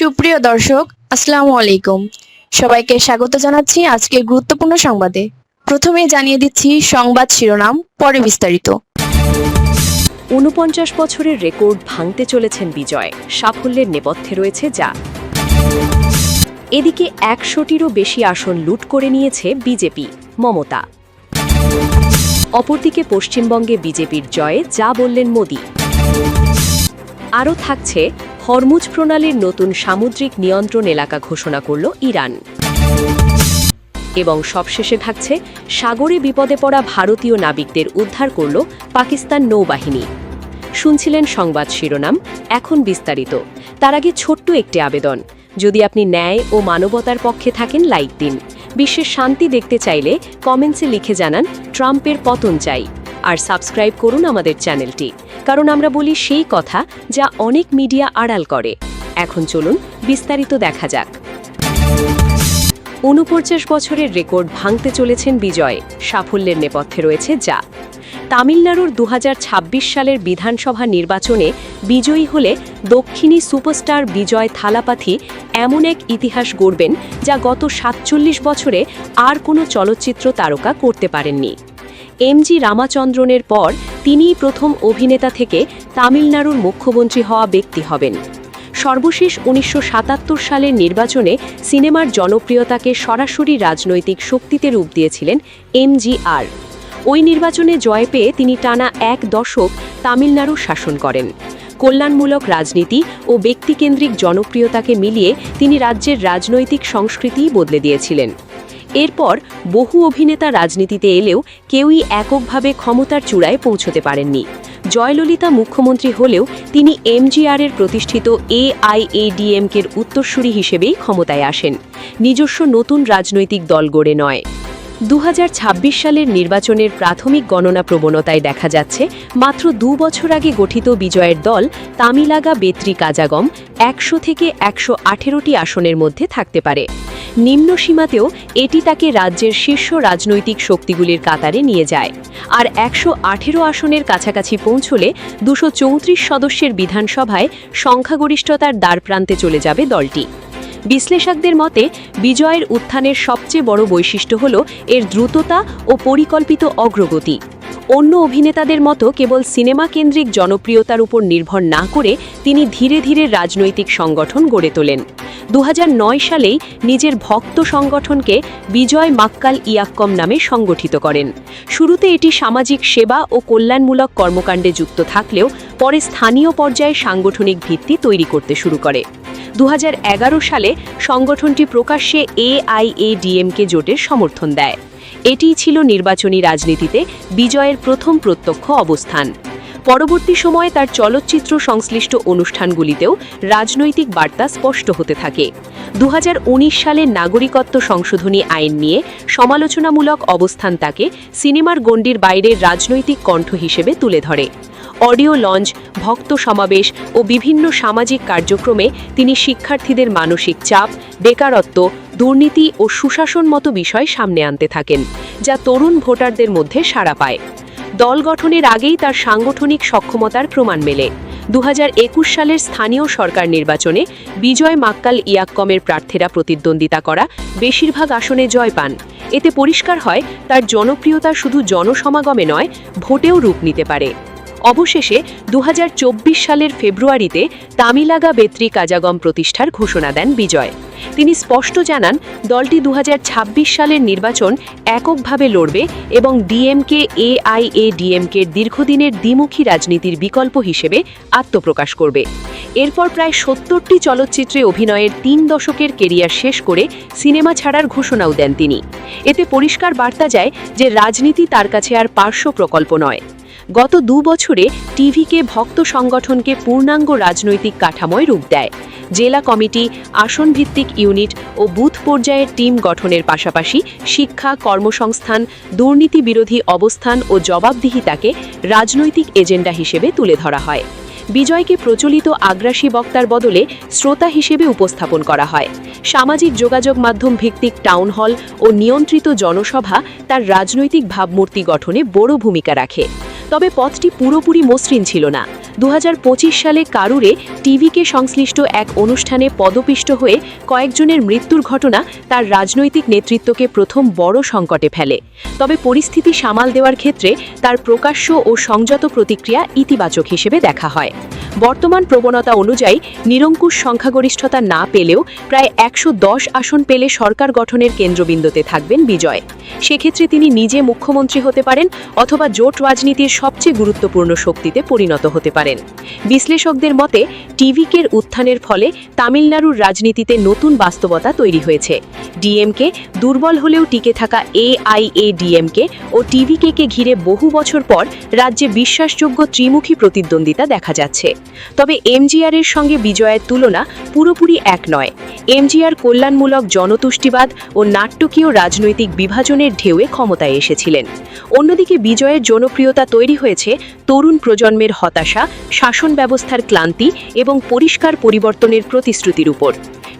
সুপ্রিয় দর্শক, আসসালামু আলাইকুম। সবাইকে স্বাগত জানাচ্ছি আজকের গুরুত্বপূর্ণ সংবাদে। প্রথমে জানিয়ে দিচ্ছি সংবাদ শিরোনাম, পরে বিস্তারিত। ৪৯ বছরের রেকর্ড ভাঙতে চলেছেন বিজয়, সাফল্যের নেপথ্যে রয়েছে যা। এদিকে ১০০টিরও বেশি আসন লুট করে নিয়েছে বিজেপি, মমতা। অপরদিকে পশ্চিমবঙ্গে বিজেপির জয়ে যা বললেন মোদি। আরও থাকছে হরমুজ প্রণালীর নতুন সামুদ্রিক নিয়ন্ত্রণ এলাকা ঘোষণা করল ইরান। এবং সবশেষে থাকছে সাগরে বিপদে পড়া ভারতীয় নাবিকদের উদ্ধার করল পাকিস্তান নৌবাহিনী। শুনছিলেন সংবাদ শিরোনাম, এখন বিস্তারিত। তার আগে ছোট্ট একটি আবেদন, যদি আপনি ন্যায় ও মানবতার পক্ষে থাকেন লাইক দিন। বিশ্বের শান্তি দেখতে চাইলে কমেন্টসে লিখে জানান ট্রাম্পের পতন চাই। আর সাবস্ক্রাইব করুন আমাদের চ্যানেলটি, কারণ আমরা বলি সেই কথা যা অনেক মিডিয়া আড়াল করে। এখন চলুন বিস্তারিত দেখা যাক। ৪৯ বছরের রেকর্ড ভাঙতে চলেছেন বিজয়, সাফল্যের নেপথ্যে রয়েছে যা। তামিলনাড়ুর ২০২৬ সালের বিধানসভা নির্বাচনে বিজয়ী হলে দক্ষিণী সুপারস্টার বিজয় থালাপাথি এমন এক ইতিহাস গড়বেন যা গত ৪৭ বছরে আর কোনো চলচ্চিত্র তারকা করতে পারেননি। এমজি রামাচন্দ্রনের পর তিনিই প্রথম অভিনেতা থেকে তামিলনাড়ুর মুখ্যমন্ত্রী হওয়া ব্যক্তি হবেন। সর্বশেষ ১৯৭৭ সালের নির্বাচনে সিনেমার জনপ্রিয়তাকে সরাসরি রাজনৈতিক শক্তিতে রূপ দিয়েছিলেন এমজিআর। ওই নির্বাচনে জয় পেয়ে তিনি টানা ১ দশক তামিলনাড়ু শাসন করেন। কল্যাণমূলক রাজনীতি ও ব্যক্তিকেন্দ্রিক জনপ্রিয়তাকে মিলিয়ে তিনি রাজ্যের রাজনৈতিক সংস্কৃতিই বদলে দিয়েছিলেন। এরপর বহু অভিনেতা রাজনীতিতে এলেও কেউই এককভাবে ক্ষমতার চূড়ায় পৌঁছতে পারেননি। জয়ললিতা মুখ্যমন্ত্রী হলেও তিনি এমজিআরের প্রতিষ্ঠিত এআইএডিএমকের উত্তরসূরি হিসেবেই ক্ষমতায় আসেন, নিজস্ব নতুন রাজনৈতিক দল গড়ে নয়। ২০২৬ সালের নির্বাচনের প্রাথমিক গণনা প্রবণতায় দেখা যাচ্ছে মাত্র ২ বছর আগে গঠিত বিজয়ের দল তামিলাগা বেত্রি কাজাগম ১০০ থেকে ১১৮টি আসনের মধ্যে থাকতে পারে। নিম্ন সীমাতেও এটি তাকে রাজ্যের শীর্ষ রাজনৈতিক শক্তিগুলির কাতারে নিয়ে যায়। আর ১১৮ আসনের কাছাকাছি পৌঁছলে ২৩৪ সদস্যের বিধানসভায় সংখ্যাগরিষ্ঠতার দ্বারপ্রান্তে চলে যাবে দলটি। বিশ্লেষকদের মতে বিজয়ের উত্থানের সবচেয়ে বড় বৈশিষ্ট্য হল এর দ্রুততা ও পরিকল্পিত অগ্রগতি। অন্য অভিনেতাদের মতো কেবল সিনেমা কেন্দ্রিক জনপ্রিয়তার উপর নির্ভর না করে তিনি ধীরে ধীরে রাজনৈতিক সংগঠন গড়ে তোলেন। ২০০৯ সালেই নিজের ভক্ত সংগঠনকে বিজয় মাক্কাল ইয়াক্কম নামে সংগঠিত করেন। শুরুতে এটি সামাজিক সেবা ও কল্যাণমূলক কর্মকাণ্ডে যুক্ত থাকলেও পরে স্থানীয় পর্যায়ে সাংগঠনিক ভিত্তি তৈরি করতে শুরু করে। ২০১১ সালে সংগঠনটি প্রকাশ্যে এআইএডিএমকে জোটের সমর্থন দেয়। এটিই ছিল নির্বাচনী রাজনীতিতে বিজয়ের প্রথম প্রত্যক্ষ অবস্থান। পরবর্তী সময়ে তার চলচ্চিত্র সংশ্লিষ্ট অনুষ্ঠানগুলিতেও রাজনৈতিক বার্তা স্পষ্ট হতে থাকে। ২০১৯ সালে নাগরিকত্ব সংশোধনী আইন নিয়ে সমালোচনামূলক অবস্থান তাকে সিনেমার গণ্ডির বাইরের রাজনৈতিক কণ্ঠ হিসেবে তুলে ধরে। অডিও লঞ্চ, ভক্ত সমাবেশ ও বিভিন্ন সামাজিক কার্যক্রমে তিনি শিক্ষার্থীদের মানসিক চাপ, বেকারত্ব, দুর্নীতি ও সুশাসন মতো বিষয় সামনে আনতে থাকেন, যা তরুণ ভোটারদের মধ্যে সাড়া পায়। দল গঠনের আগেই তার সাংগঠনিক সক্ষমতার প্রমাণ মেলে। ২০২১ সালের স্থানীয় সরকার নির্বাচনে বিজয় মাক্কাল ইয়াক্কমের প্রার্থীরা প্রতিদ্বন্দ্বিতা করা বেশিরভাগ আসনে জয় পান। এতে পরিষ্কার হয় তার জনপ্রিয়তা শুধু জনসমাগমে নয়, ভোটেও রূপ নিতে পারে। অবশেষে ২০২৪ সালের ফেব্রুয়ারিতে তামিলাগা বেত্রি কাজাগম প্রতিষ্ঠার ঘোষণা দেন বিজয়। তিনি স্পষ্ট জানান দলটি ২০২৬ সালের নির্বাচন এককভাবে লড়বে এবং ডিএমকে এআইএডিএমকের দীর্ঘদিনের দ্বিমুখী রাজনীতির বিকল্প হিসেবে আত্মপ্রকাশ করবে। এরপর প্রায় ৭০টি চলচ্চিত্রে অভিনয়ের ৩ দশকের কেরিয়ার শেষ করে সিনেমা ছাড়ার ঘোষণাও দেন তিনি। এতে পরিষ্কার বার্তা যায় যে রাজনীতি তার কাছে আর পার্শ্ব প্রকল্প নয়। গত ২ বছরে টিভিকে ভক্ত সংগঠনকে পূর্ণাঙ্গ রাজনৈতিক কাঠামোয় রূপ দেয়। জেলা কমিটি, আসনভিত্তিক ইউনিট ও বুথ পর্যায়ের টিম গঠনের পাশাপাশি শিক্ষা, কর্মসংস্থান, দুর্নীতি বিরোধী অবস্থান ও জবাবদিহিতাকে রাজনৈতিক এজেন্ডা হিসেবে তুলে ধরা হয়। বিজয়কে প্রচলিত আগ্রাসী বক্তার বদলে শ্রোতা হিসেবে উপস্থাপন করা হয়। সামাজিক যোগাযোগ মাধ্যম ভিত্তিক টাউন হল ও নিয়ন্ত্রিত জনসভা তার রাজনৈতিক ভাবমূর্তি গঠনে বড় ভূমিকা রাখে। তবে পথটি পুরোপুরি মসৃণ ছিল না। 2025 সালে কারুরে টিভিকে সংশ্লিষ্ট এক অনুষ্ঠানে পদপিষ্ট হয়ে কয়েকজনের মৃত্যুর ঘটনা তার রাজনৈতিক নেতৃত্বকে প্রথম বড় সংকটে ফেলে। তবে পরিস্থিতি সামাল দেওয়ার ক্ষেত্রে তার প্রকাশ্য ও সংযত প্রতিক্রিয়া ইতিবাচক হিসেবে দেখা হয়। বর্তমান প্রবণতা অনুযায়ী নিরঙ্কুশ সংখ্যাগরিষ্ঠতা না পেলেও প্রায় 110 আসন পেলে সরকার গঠনের কেন্দ্রবিন্দুতে থাকবেন বিজয়। সেক্ষেত্রে তিনি নিজে মুখ্যমন্ত্রী হতে পারেন অথবা জোট রাজনীতির সবচেয়ে গুরুত্বপূর্ণ শক্তিতে পরিণত হতে পারেন। বিশ্লেষকদের মতে টিভিকের উত্থানের ফলে তামিলনাড়ুর রাজনীতিতে নতুন বাস্তবতা তৈরি হয়েছে। ডিএমকে দুর্বল হলেও টিকে থাকা এআইএডিএমকে ও টিভিকে ঘিরে বহু বছর পর রাজ্যে বিশ্বাসযোগ্য ত্রিমুখী প্রতিদ্বন্দ্বিতা দেখা যাচ্ছে। তবে এমজিআরের সঙ্গে বিজয়ের তুলনা পুরোপুরি এক নয়। এমজিআর কল্যাণমূলক জনতুষ্টিবাদ ও নাট্যকীয় রাজনৈতিক বিভাজনের ঢেউয়ে ক্ষমতায় এসেছিলেন। অন্যদিকে বিজয়ের জনপ্রিয়তা তৈরি হয়েছে তরুণ প্রজন্মের হতাশা, শাসন ব্যবস্থার ক্লান্তি এবং পরিষ্কার পরিবর্তনের প্রতিশ্রুতির উপর।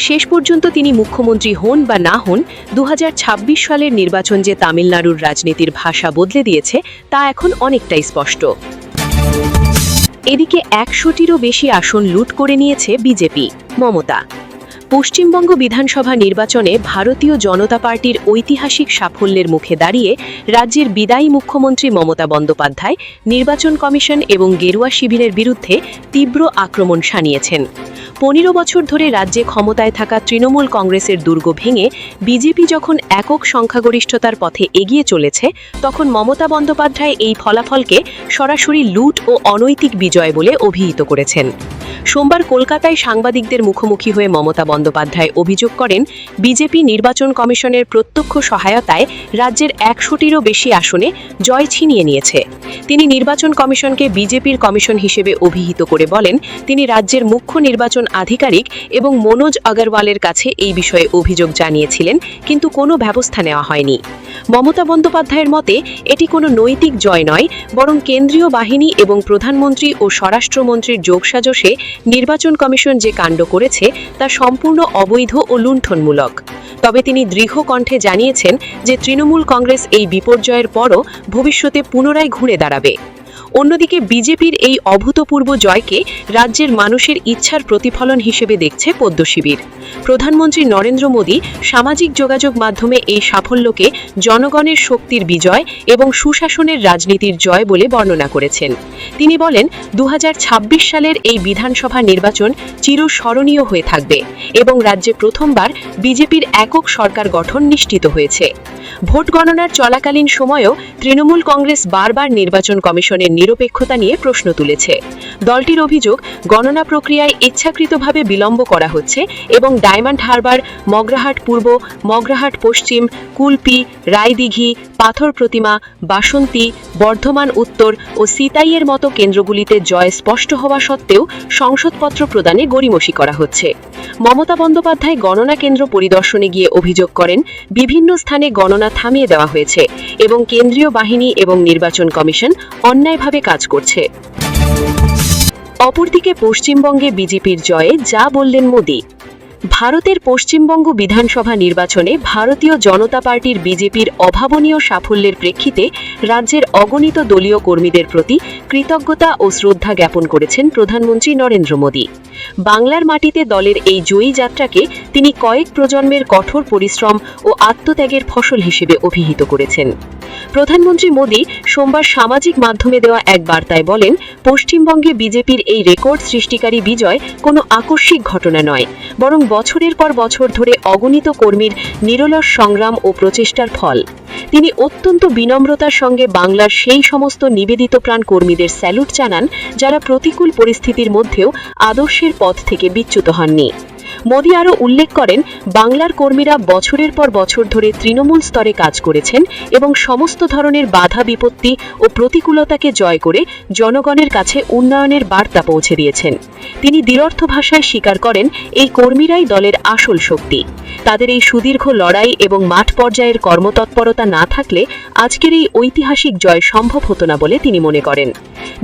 শেষ পর্যন্ত তিনি মুখ্যমন্ত্রী হন বা না হন, 2026 সালের নির্বাচন যে তামিলনাড়ুর রাজনীতির ভাষা বদলে দিয়েছে তা এখন অনেকটাই স্পষ্ট। এদিকে 100টিরও বেশি আসন লুট করে নিয়েছে বিজেপি। মমতা পশ্চিমবঙ্গ বিধানসভা নির্বাচনে ভারতীয় জনতা পার্টির ঐতিহাসিক সাফল্যের মুখে দাঁড়িয়ে রাজ্যের বিদায়ী মুখ্যমন্ত্রী মমতা বন্দ্যোপাধ্যায় নির্বাচন কমিশন এবং গেরুয়া শিবিরের বিরুদ্ধে তীব্র আক্রমণ শানিয়েছেন। 15 বছর ধরে রাজ্যে ক্ষমতায় থাকা তৃণমূল কংগ্রেসের দুর্গ ভেঙে বিজেপি যখন একক সংখ্যাগরিষ্ঠতার পথে এগিয়ে চলেছে, তখন মমতা বন্দ্যোপাধ্যায় এই ফলাফলকে সরাসরি লুট ও অনৈতিক বিজয় বলে অভিহিত করেছেন। সোমবার কলকাতায় সাংবাদিকদের মুখোমুখি হয়ে মমতা বন্দ্যোপাধ্যায় অভিযোগ করেন, বিজেপি নির্বাচন কমিশনের প্রত্যক্ষ সহায়তায় রাজ্যের 100টিরও বেশি আসনে জয় ছিনিয়ে নিয়েছে। তিনি নির্বাচন কমিশনকে বিজেপির কমিশন হিসেবে অভিহিত করে বলেন, তিনি রাজ্যের মুখ্য নির্বাচন আধিকারিক এবং মনোজ আগরওয়ালের কাছে এই বিষয়ে অভিযোগ জানিয়েছিলেন, কিন্তু কোনো ব্যবস্থা নেওয়া হয়নি। মমতা বন্দ্যোপাধ্যায়ের মতে এটি কোনো নৈতিক জয় নয়, বরং কেন্দ্রীয় বাহিনী এবং প্রধানমন্ত্রী ও স্বরাষ্ট্রমন্ত্রীর যোগসাজশে নির্বাচন কমিশন যে কাণ্ড করেছে তা সম্পূর্ণ অবৈধ ও লুণ্ঠনমূলক। তবে তিনি দৃঢ় কণ্ঠে জানিয়েছেন যে তৃণমূল কংগ্রেস এই বিপর্যয়ের পরও ভবিষ্যতে পুনরায় ঘুরে দাঁড়াবে। অন্যদিকে বিজেপির এই অভূতপূর্ব জয়কে রাজ্যের মানুষের ইচ্ছার প্রতিফলন হিসেবে দেখছে পদ্ম শিবির। প্রধানমন্ত্রী নরেন্দ্র মোদী সামাজিক যোগাযোগ মাধ্যমে এই সাফল্যকে জনগণের শক্তির বিজয় এবং সুশাসনের রাজনীতির জয় বলে বর্ণনা করেছেন। তিনি বলেন, 2026 সালের এই বিধানসভা নির্বাচন চিরস্মরণীয় হয়ে থাকবে এবং রাজ্যে প্রথমবার বিজেপির একক সরকার গঠন নিশ্চিত হয়েছে। ভোট গণনার চলাকালীন সময়েও তৃণমূল কংগ্রেস বারবার নির্বাচন কমিশনের নিরপেক্ষতা নিয়ে প্রশ্ন তুলেছে। দলটির অভিযোগ, গণনা প্রক্রিয়ায় ইচ্ছাকৃতভাবে বিলম্ব করা হচ্ছে এবং ডায়মন্ড হারবার, মগরাহাট পূর্ব, মগরাহাট পশ্চিম, কুলপি, রায়দিঘি, পাথর প্রতিমা, বাসন্তী, বর্ধমান উত্তর ও সিতাইয়ের মতো কেন্দ্রগুলিতে জয় স্পষ্ট হওয়া সত্ত্বেও সংসদপত্র প্রদানে গড়িমসি করা হচ্ছে। মমতা বন্দ্যোপাধ্যায় গণনা কেন্দ্র পরিদর্শনে গিয়ে অভিযোগ করেন, বিভিন্ন স্থানে গণনা থামিয়ে দেওয়া হয়েছে এবং কেন্দ্রীয় বাহিনী এবং নির্বাচন কমিশন অন্যায়ভাবে কাজ করছে। অপরদিকে পশ্চিমবঙ্গে বিজেপির জয়ে যা বললেন মোদি। ভারতের পশ্চিমবঙ্গ বিধানসভা নির্বাচনে ভারতীয় জনতা পার্টির বিজেপির অভাবনীয় সাফল্যের প্রেক্ষিতে রাজ্যের অগণিত দলীয় কর্মীদের প্রতি কৃতজ্ঞতা ও শ্রদ্ধা জ্ঞাপন করেছেন প্রধানমন্ত্রী নরেন্দ্র মোদী। বাংলার মাটিতে দলের এই জয়ী যাত্রাকে তিনি কয়েক প্রজন্মের কঠোর পরিশ্রম ও আত্মত্যাগের ফসল হিসেবে অভিহিত করেছেন। প্রধানমন্ত্রী মোদী সোমবার সামাজিক মাধ্যমে দেওয়া এক বার্তায় বলেন, পশ্চিমবঙ্গে বিজেপির এই রেকর্ড সৃষ্টিকারী বিজয় কোনো আকস্মিক ঘটনা নয়, বরং বছরের পর বছর ধরে অগণিত কর্মীর নিরলস সংগ্রাম ও প্রচেষ্টার ফল। তিনি অত্যন্ত বিনম্রতার সঙ্গে বাংলার সেই সমস্ত নিবেদিত প্রাণ কর্মীদের স্যালুট জানান, যারা প্রতিকূল পরিস্থিতির মধ্যেও আদর্শের পথ থেকে বিচ্যুত হননি। মোদী আরও উল্লেখ করেন, বাংলার কর্মীরা বছরের পর বছর ধরে তৃণমূল স্তরে কাজ করেছেন এবং সমস্ত ধরনের বাধা বিপত্তি ও প্রতিকূলতাকে জয় করে জনগণের কাছে উন্নয়নের বার্তা পৌঁছে দিয়েছেন। তিনি দৃঢ় ভাষায় স্বীকার করেন, এই কর্মীরাই দলের আসল শক্তি। তাদের এই সুদীর্ঘ লড়াই এবং মাঠ পর্যায়ের কর্মতৎপরতা না থাকলে আজকের এই ঐতিহাসিক জয় সম্ভব হতো না বলে তিনি মনে করেন।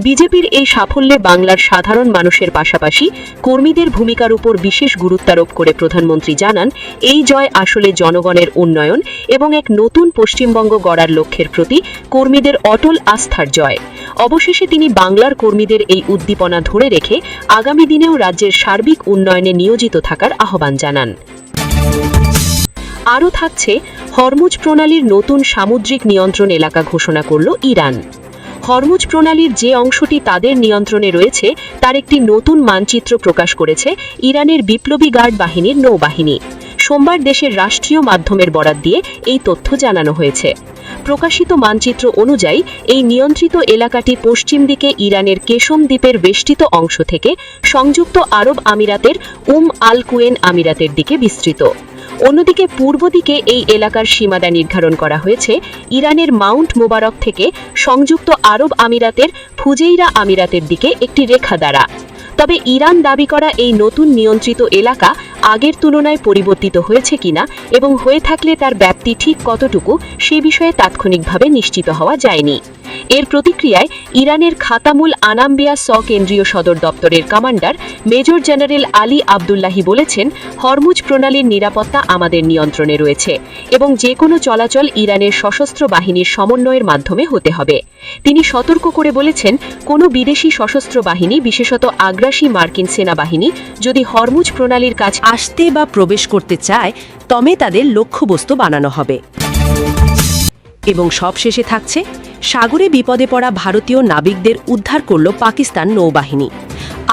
বিজেপির এই সাফল্যে বাংলার সাধারণ মানুষের পাশাপাশি কর্মীদের ভূমিকার উপর বিশেষ গুরুত্বারোপ করে প্রধানমন্ত্রী জানান, এই জয় আসলে জনগণের উন্নয়ন এবং এক নতুন পশ্চিমবঙ্গ গড়ার লক্ষ্যের প্রতি কর্মীদের অটল আস্থার জয়। অবশেষে তিনি বাংলার কর্মীদের এই উদ্দীপনা ধরে রেখে আগামী দিনেও রাজ্যের সার্বিক উন্নয়নে নিয়োজিত থাকার আহ্বান জানান। আরও থাকছে, হরমুজ প্রণালীর নতুন সামুদ্রিক নিয়ন্ত্রণ এলাকা ঘোষণা করল ইরান। হরমুজ প্রণালীর যে অংশটি তাদের নিয়ন্ত্রণে রয়েছে তার একটি নতুন মানচিত্র প্রকাশ করেছে ইরানের বিপ্লবী গার্ড বাহিনীর নৌবাহিনী। সোমবার দেশের রাষ্ট্রীয় মাধ্যমের বরাত দিয়ে এই তথ্য জানানো হয়েছে। প্রকাশিত মানচিত্র অনুযায়ী এই নিয়ন্ত্রিত এলাকাটি পশ্চিম দিকে ইরানের কেশম দ্বীপের বেষ্টিত অংশ থেকে সংযুক্ত আরব আমিরাতের আল কুয়েন আমিরাতের দিকে বিস্তৃত। অন্যদিকে পূর্ব দিকে এই এলাকার সীমানা নির্ধারণ করা হয়েছে ইরানের মাউন্ট মোবারক থেকে সংযুক্ত আরব আমিরাতের ফুজেইরা আমিরাতের দিকে একটি রেখা দ্বারা। তবে ইরান দাবি করা এই নতুন নিয়ন্ত্রিত এলাকা আগের তুলনায় পরিবর্তিত হয়েছে কিনা এবং হয়ে থাকলে তার ব্যাপ্তি ঠিক কতটুকু সে বিষয়ে তাৎক্ষণিকভাবে নিশ্চিত হওয়া যায়নি। এর প্রতিক্রিয়ায় ইরানের খাতামুল আনাম্বিয়া কেন্দ্রীয় সদর দপ্তরের commander major general Ali Abdullahi বলেছেন, হরমুজ প্রণালীর নিরাপত্তা আমাদের নিয়ন্ত্রণে রয়েছে এবং যে কোনো চলাচল ইরানের সশস্ত্র বাহিনীর সমন্বয়ের মাধ্যমে হতে হবে। তিনি সতর্ক করে বলেছেন, কোনো বিদেশি সশস্ত্র বাহিনী, বিশেষত আগ্রাসী মার্কিন সেনাবাহিনী যদি হরমুজ প্রণালীর কাছে আসতে বা প্রবেশ করতে চায় তবে তাদের লক্ষ্যবস্তু বানানো হবে। এবং সবশেষে থাকছে, সাগরে বিপদে পড়া ভারতীয় নাবিকদের উদ্ধার করল পাকিস্তান নৌবাহিনী।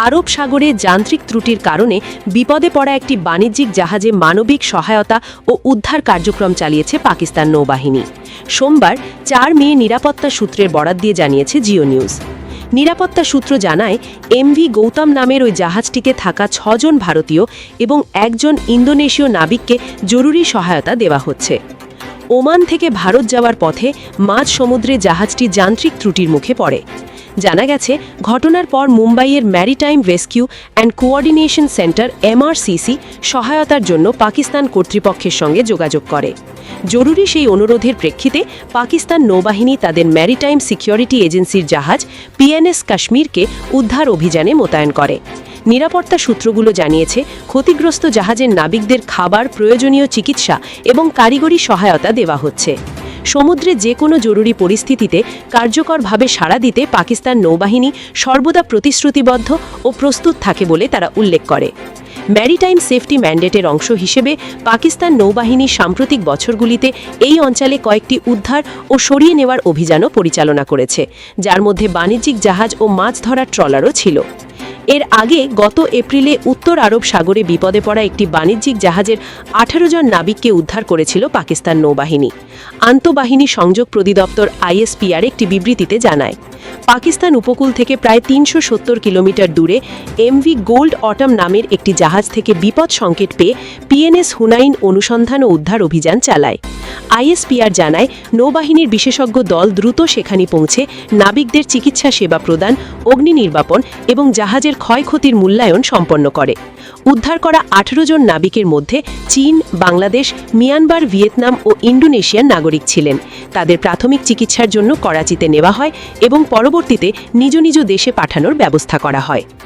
আরব সাগরে যান্ত্রিক ত্রুটির কারণে বিপদে পড়া একটি বাণিজ্যিক জাহাজে মানবিক সহায়তা ও উদ্ধার কার্যক্রম চালিয়েছে পাকিস্তান নৌবাহিনী। সোমবার ৪ মে নিরাপত্তা সূত্রের বরাত দিয়ে জানিয়েছে জিও নিউজ। নিরাপত্তা সূত্র জানায়, এমভি গৌতম নামের ওই জাহাজটিকে থাকা ৬ জন ভারতীয় এবং ১ জন ইন্দোনেশীয় নাবিককে জরুরি সহায়তা দেওয়া হচ্ছে। ওমান থেকে ভারত যাওয়ার পথে মাঝ সমুদ্রে জাহাজটি যান্ত্রিক ত্রুটির মুখে পড়ে। জানা গেছে, ঘটনার পর মুম্বাইয়ের maritime rescue and coordination centre MRCC সহায়তার জন্য পাকিস্তান কর্তৃপক্ষের সঙ্গে যোগাযোগ করে। জরুরি সেই অনুরোধের প্রেক্ষিতে পাকিস্তান নৌবাহিনী তাদের ম্যারিটাইম সিকিউরিটি এজেন্সির জাহাজ PNS কাশ্মীরকে উদ্ধার অভিযানে মোতায়েন করে। নিরাপত্তা সূত্রগুলো জানিয়েছে, ক্ষতিগ্রস্ত জাহাজের নাবিকদের খাবার, প্রয়োজনীয় চিকিৎসা এবং কারিগরি সহায়তা দেওয়া হচ্ছে। সমুদ্রে যে কোনো জরুরি পরিস্থিতিতে কার্যকরভাবে সাড়া দিতে পাকিস্তান নৌবাহিনী সর্বদা প্রতিশ্রুতিবদ্ধ ও প্রস্তুত থাকে বলে তারা উল্লেখ করে। ম্যারিটাইম সেফটি ম্যান্ডেটের অংশ হিসেবে পাকিস্তান নৌবাহিনী সাম্প্রতিক বছরগুলিতে এই অঞ্চলে কয়েকটি উদ্ধার ও সরিয়ে নেওয়ার অভিযানও পরিচালনা করেছে, যার মধ্যে বাণিজ্যিক জাহাজ ও মাছ ধরার ট্রলারও ছিল। এর আগে গত এপ্রিলে উত্তর আরব সাগরে বিপদে পড়া একটি বাণিজ্যিক জাহাজের ১৮ জন নাবিককে উদ্ধার করেছিল পাকিস্তান নৌবাহিনী। আন্তঃবাহিনী সংযোগ প্রতিদপ্তর ISPR একটি বিবৃতিতে জানায়, পাকিস্তান উপকূল থেকে প্রায় ৩৭০ কিলোমিটার দূরে এমভি গোল্ড অটম নামের একটি জাহাজ থেকে বিপদ সংকেত পেয়ে PNS হুনাইন অনুসন্ধান ও উদ্ধার অভিযান চালায়। ISPR জানায়, নৌবাহিনীর বিশেষজ্ঞ দল দ্রুত সেখানে পৌঁছে নাবিকদের চিকিৎসা সেবা প্রদান, অগ্নি নির্বাপন এবং জাহাজের ক্ষয়ক্ষতির মূল্যায়ন সম্পন্ন করে। উদ্ধার করা ১৮ জন নাবিকের মধ্যে চীন, বাংলাদেশ, মিয়ানমার, ভিয়েতনাম ও ইন্দোনেশিয়ার নাগরিক ছিলেন। তাদের প্রাথমিক চিকিৎসার জন্য করাচিতে নেওয়া হয় এবং পরবর্তীতে নিজ নিজ দেশে পাঠানোর ব্যবস্থা করা হয়।